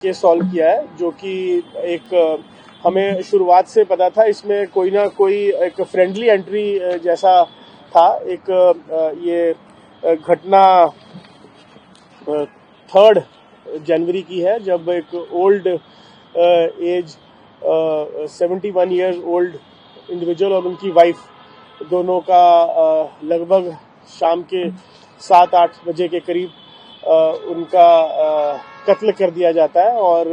Case solve किया है, जो कि एक हमें शुरुआत से पता था इसमें कोई ना कोई एक फ्रेंडली एंट्री जैसा था। एक ये घटना 3 जनवरी की है, जब एक old age 71 years old individual और उनकी वाइफ दोनों का लगभग शाम के 7-8 बजे के करीब उनका कत्ल कर दिया जाता है और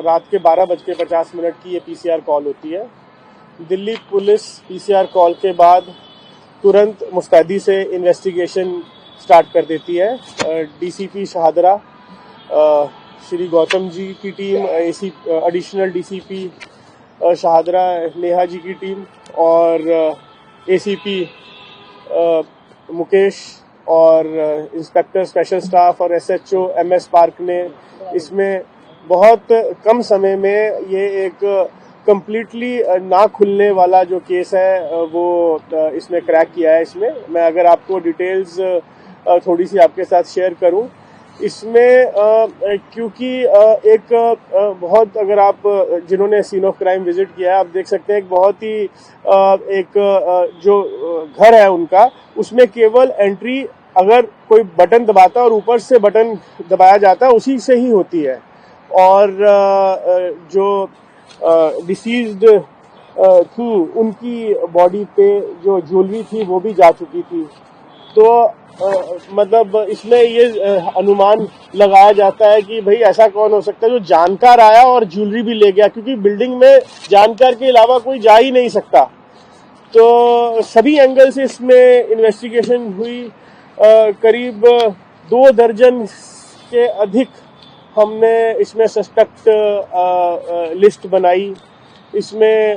रात के 12:50 की ये पीसीआर कॉल होती है। दिल्ली पुलिस पीसीआर कॉल के बाद तुरंत मुस्तैदी से इन्वेस्टिगेशन स्टार्ट कर देती है। डीसीपी शहादरा, श्री गौतम जी की team, additional DCP Shahdara Neha ji की टीम और एसीपी मुकेश और इंस्पेक्टर स्पेशल स्टाफ और एसएचओ एमएस पार्क ने इसमें बहुत कम समय में ये एक कंप्लीटली ना खुलने वाला जो केस है वो इसमें क्रैक किया है। इसमें मैं अगर आपको डिटेल्स थोड़ी सी आपके साथ शेयर करूं, इसमें क्योंकि एक बहुत, अगर आप जिन्होंने सीन ऑफ क्राइम विजिट किया है आप देख सकते हैं एक बहुत ही एक जो घर है उनका, उसमें केवल एंट्री अगर कोई बटन दबाता है और ऊपर से बटन दबाया जाता है उसी से ही होती है। और जो डिसीज्ड थी उनकी बॉडी पे जो ज्वेलरी थी वो भी जा चुकी थी। तो मतलब इसमें ये अनुमान लगाया जाता है कि भाई ऐसा कौन हो सकता है जो जानकार आया और ज्वेलरी भी ले गया, क्योंकि बिल्डिंग में जानकार के अलावा कोई जा ही नहीं सकता। तो सभी एंगल से इसमें इन्वेस्टिगेशन हुई। करीब 2 दर्जन के अधिक हमने इसमें सस्पेक्ट लिस्ट बनाई। इसमें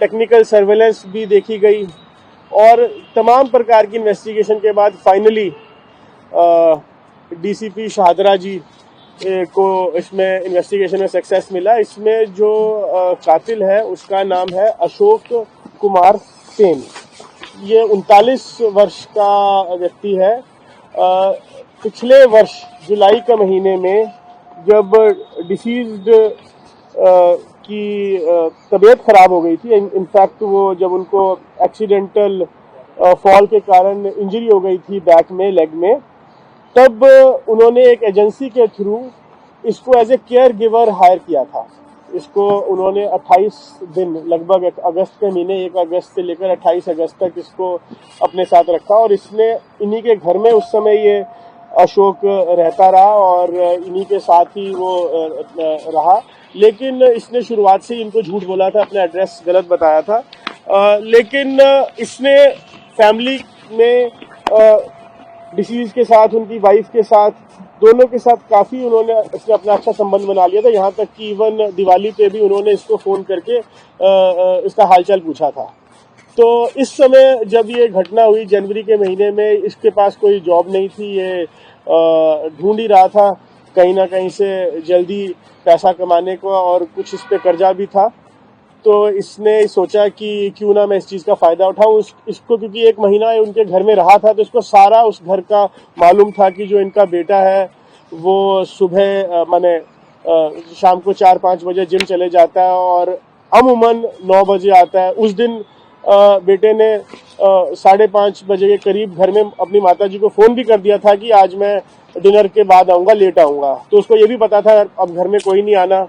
टेक्निकल सर्वेलेंस भी देखी गई और तमाम प्रकार की इन्वेस्टिगेशन के बाद फाइनली डीसीपी शहादरा जी को इसमें इन्वेस्टिगेशन में सक्सेस मिला। इसमें जो कातिल है उसका नाम है अशोक कुमार सेन। ये 39 वर्ष का व्यक्ति है। पिछले वर्ष जुलाई के महीने में जब डिसीज्ड की तबीयत खराब हो गई थी, इनफैक्ट वो जब उनको एक्सीडेंटल फॉल के कारण इंजरी हो गई थी बैक में, लेग में, तब उन्होंने एक एजेंसी के थ्रू इसको as a caregiver hire किया था। इसको उन्होंने 28 दिन, लगभग अगस्त के महीने 1 अगस्त से लेकर 28 अगस्त तक इसको अपने साथ रखा और इसने इन्हीं के घर में उस समय ये अशोक रहता रहा और इन्हीं के साथ ही वो रहा। लेकिन इसने शुरुआत से ही इनको झूठ बोला था, अपना एड्रेस गलत बताया था। लेकिन इसने फैमिली में डिसीज के साथ, उनकी वाइफ के साथ, दोनों के साथ काफी उन्होंने इसने अपना अच्छा संबंध बना लिया था। यहाँ तक कि इवन दिवाली पे भी उन्होंने इसको फोन करके इसका हालचाल पूछा था। तो इस समय जब ये घटना हुई जनवरी के महीने में, इसके पास कोई जॉब नहीं थी, ये ढूंढ ही रहा था कहीं ना कहीं से जल्दी पैसा कमाने को और कुछ इस पे कर्जा भी था। तो इसने सोचा कि क्यों ना मैं इस चीज का फायदा उठाऊं। इसको क्योंकि 1 महीना उनके घर में रहा था तो इसको सारा उस घर का मालूम था कि जो इनका बेटा है वो सुबह माने शाम को 4-5 बजे जिम चले जाता है और अमूमन 9 बजे आता है। उस दिन बेटे ने 5:30 बजे के करीब घर में अपनी माताजी को फोन भी कर दिया था कि आज मैं डिनर के बाद आऊंगा, लेट आऊंगा। तो उसको ये भी पता था अब घर में कोई नहीं आना।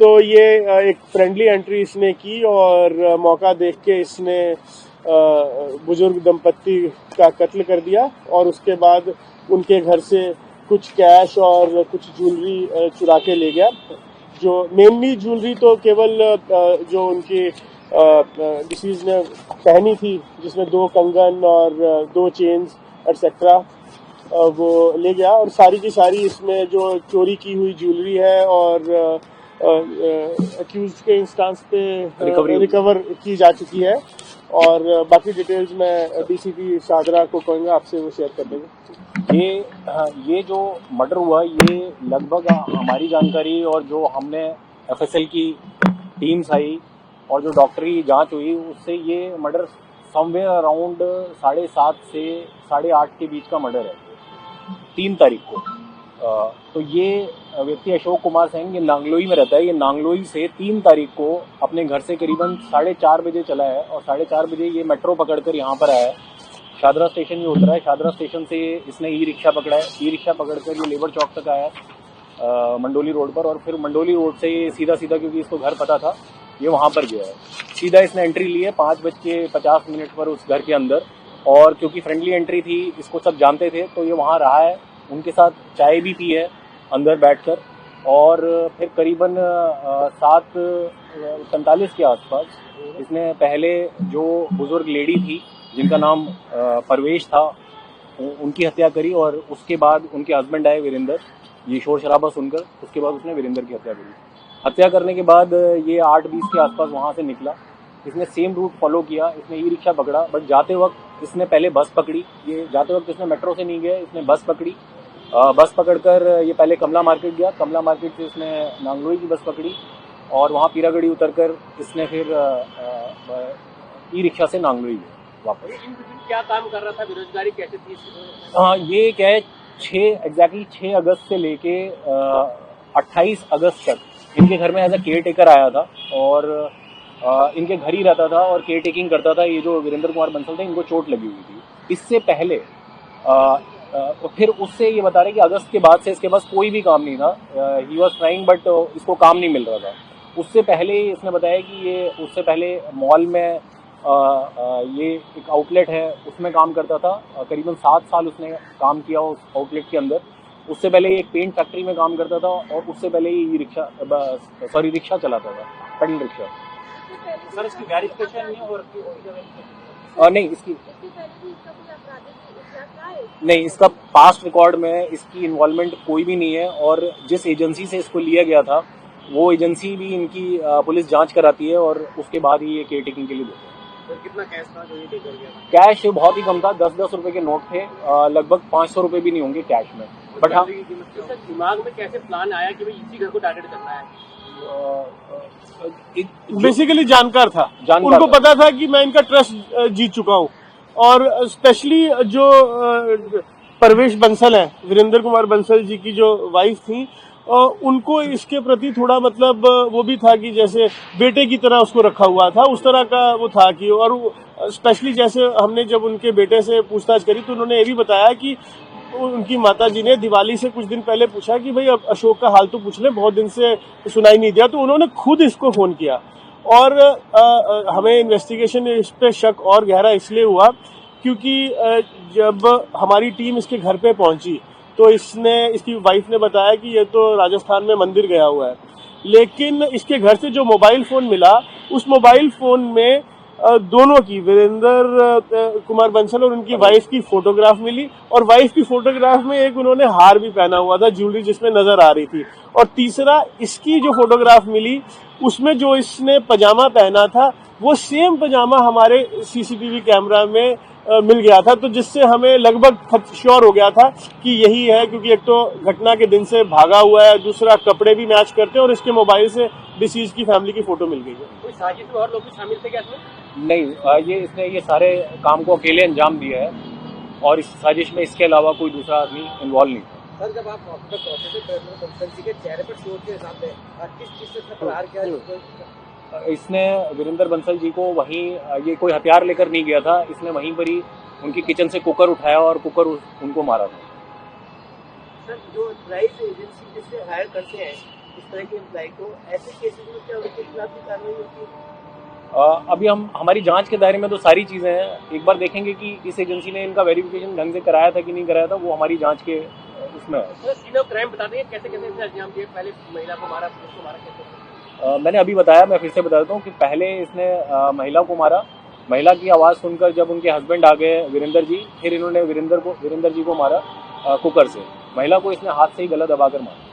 तो ये एक फ्रेंडली एंट्री इसने की और मौका देख के इसने बुजुर्ग दंपत्ति का कत्ल कर दिया और उसके बाद उनके घर से कुछ कैश और कुछ ज्वेलरी चुरा के ले गया। जो मेनली ज्वेलरी तो केवल जो उनकी डिसीज ने पहनी थी, जिसमें 2 कंगन और 2 चेन्स एटसेट्रा, वो ले गया। और सारी की सारी इसमें जो चोरी की हुई ज्वेलरी है और अक्यूज के इंस्टांस पे रिकवर की जा चुकी है। और बाकी डिटेल्स मैं डीसीपी शहादरा को कहूँगा आपसे वो शेयर कर देंगे। ये जो मर्डर हुआ, ये लगभग हमारी जानकारी और जो हमने एफएसएल की टीम्स आई और जो डॉक्टरी जांच हुई उससे ये मर्डर समवेयर अराउंड 7:30 से 8:30 के बीच का मर्डर है, 3 तारीख को। तो ये व्यक्ति अशोक कुमार सिंह ये नांगलोई में रहता है। ये नांगलोई से 3 तारीख को अपने घर से करीबन 4:30 बजे चला है और 4:30 बजे ये मेट्रो पकड़कर यहाँ पर आया है। शादरा स्टेशन में उतरा है। शादरा स्टेशन से इसने ई रिक्शा पकड़ा है। ई रिक्शा पकड़कर ये लेबर चौक तक आया मंडोली रोड पर, और फिर मंडोली रोड से ये सीधा क्योंकि इसको घर पता था, ये वहाँ पर गया है। सीधा इसने एंट्री ली है 5:50 पर उस घर के अंदर, और क्योंकि फ्रेंडली एंट्री थी, इसको सब जानते थे, तो ये वहाँ रहा है। उनके साथ चाय भी पी है अंदर बैठकर, और फिर करीबन 7:45 के आसपास इसने पहले जो बुजुर्ग लेडी थी जिनका नाम परवेश था, उनकी हत्या करी, और उसके बाद उनके हस्बैंड आए वीरेंद्र, ये शोर शराबा सुनकर उसके बाद उसने वीरेंद्र की हत्या करी। हत्या करने के बाद ये 8:20 के आसपास वहाँ से निकला। इसने सेम रूट फॉलो किया। इसने ई रिक्शा पकड़ा, बट जाते वक्त इसने पहले बस पकड़ी। ये जाते वक्त इसने मेट्रो से नहीं गया, इसने बस पकड़ी। बस पकड़कर ये पहले कमला मार्केट गया। कमला मार्केट से इसने नांगलोई की बस पकड़ी, और वहाँ पीरागढ़ी उतरकर इसने फिर ई रिक्शा से नांगलोई गया वापस। क्या काम कर रहा था, बेरोजगारी कैसे थी? हाँ, ये क्या है, 6 अगस्त से लेके 28 अगस्त तक इनके घर में एज अ केयर टेकर आया था, और इनके घर ही रहता था और केयर टेकिंग करता था। ये जो वीरेंद्र कुमार बंसल थे, इनको चोट लगी हुई थी। इससे पहले फिर उससे ये बता रहे कि अगस्त के बाद से इसके पास कोई भी काम नहीं था। ही वॉज ट्राइंग, बट इसको काम नहीं मिल रहा था। उससे पहले इसने बताया कि ये उससे पहले मॉल में ये एक आउटलेट है, उसमें काम करता था। करीबन 7 साल उसने काम किया उस आउटलेट के अंदर। उससे पहले एक पेंट फैक्ट्री में काम करता था, और उससे पहले ये रिक्शा चलाता था, पेडल रिक्शा। सर, इसकी वेरिफिकेशन नहीं हो रही? नहीं, नहीं, इसका पास्ट रिकॉर्ड में इसकी इन्वॉल्वमेंट कोई भी नहीं है, और जिस एजेंसी से इसको लिया गया था वो एजेंसी भी इनकी पुलिस जांच कराती है, और उसके बाद ही ये केयर टेकिंग के लिए देते हैं। तो कितना कैश था जो ये टेक कर गया था? कैश बहुत ही कम था, 10-10 रुपए के नोट थे, लगभग 500 रुपए भी नहीं होंगे कैश में। बट हाँ, दिमाग में कैसे प्लान आया कि भाई इसी घर को टारगेट करना है? बेसिकली जानकार था, उनको पता था कि मैं इनका ट्रस्ट जीत चुका हूँ, और स्पेशली जो परवेश बंसल है, वीरेंद्र कुमार बंसल जी की जो वाइफ थी, उनको इसके प्रति थोड़ा मतलब वो भी था कि जैसे बेटे की तरह उसको रखा हुआ था, उस तरह का वो था कि, और स्पेशली जैसे हमने जब उनके बेटे से पूछताछ करी तो उन्होंने ये भी बताया कि उनकी माता जी ने दिवाली से कुछ दिन पहले पूछा कि भाई अब अशोक का हाल तो पूछ ले, बहुत दिन से सुनाई नहीं दिया, तो उन्होंने खुद इसको फोन किया। और हमें इन्वेस्टिगेशन इस पे शक और गहरा इसलिए हुआ क्योंकि जब हमारी टीम इसके घर पे पहुंची तो इसकी वाइफ ने बताया कि ये तो राजस्थान में मंदिर गया हुआ है, लेकिन इसके घर से जो मोबाइल फोन मिला, उस मोबाइल फोन में दोनों की, वीरेंद्र कुमार बंसल और उनकी वाइफ की फोटोग्राफ मिली, और वाइफ की फोटोग्राफ में एक उन्होंने हार भी पहना हुआ था, ज्वेलरी जिसमें नजर आ रही थी। और तीसरा, इसकी जो फोटोग्राफ मिली उसमें जो इसने पजामा पहना था वो सेम पजामा हमारे सीसीटीवी कैमरा में मिल गया था, तो जिससे हमें लगभग श्योर हो गया था कि यही है, क्योंकि एक तो घटना के दिन से भागा हुआ है, दूसरा कपड़े भी मैच करते हैं, और इसके मोबाइल से डिसीज की फैमिली की फोटो मिल गई है। कोई साजिश में और लोग भी शामिल थे क्या इसमें? नहीं, इसने ये सारे काम को अकेले अंजाम दिया है, और इस साजिश में इसके अलावा कोई दूसरा आदमी इन्वॉल्व नहीं था। सर, जब आप वहाँ पर पहुंचे थे, बंसल के चेहरे पर चोट के हिसाब से किस चीज से प्रहार किया? इसने वीरेंद्र बंसल जी को वहीं, ये कोई हथियार लेकर नहीं गया था, इसने वहीं पर ही उनकी किचन से कुकर उठाया और कुकर उनको मारा था। सर, जो एम्प्लॉइज एजेंसी जिससे हायर करते हैं इस तरह के एम्प्लॉय को, ऐसे केसेस में क्या उनके खिलाफ भी कार्रवाई होती है? अभी हमारी जांच के दायरे में तो सारी चीजें हैं। एक बार देखेंगे कि इस एजेंसी ने इनका वेरिफिकेशन ढंग से कराया था कि नहीं कराया था, वो हमारी जांच के उसमें है। सीन ऑफ क्राइम बता देंगे कैसे कैसे अंजाम दिए? पहले महिला को मारा, पुरुष को मारा, कैसे? मैंने अभी बताया, मैं फिर से बता देता हूँ कि पहले इसने महिला को मारा। महिला की आवाज़ सुनकर जब उनके हस्बैंड आ गए वीरेंद्र जी, फिर इन्होंने वीरेंद्र जी को मारा कुकर से। महिला को इसने हाथ से ही गला दबाकर मारा।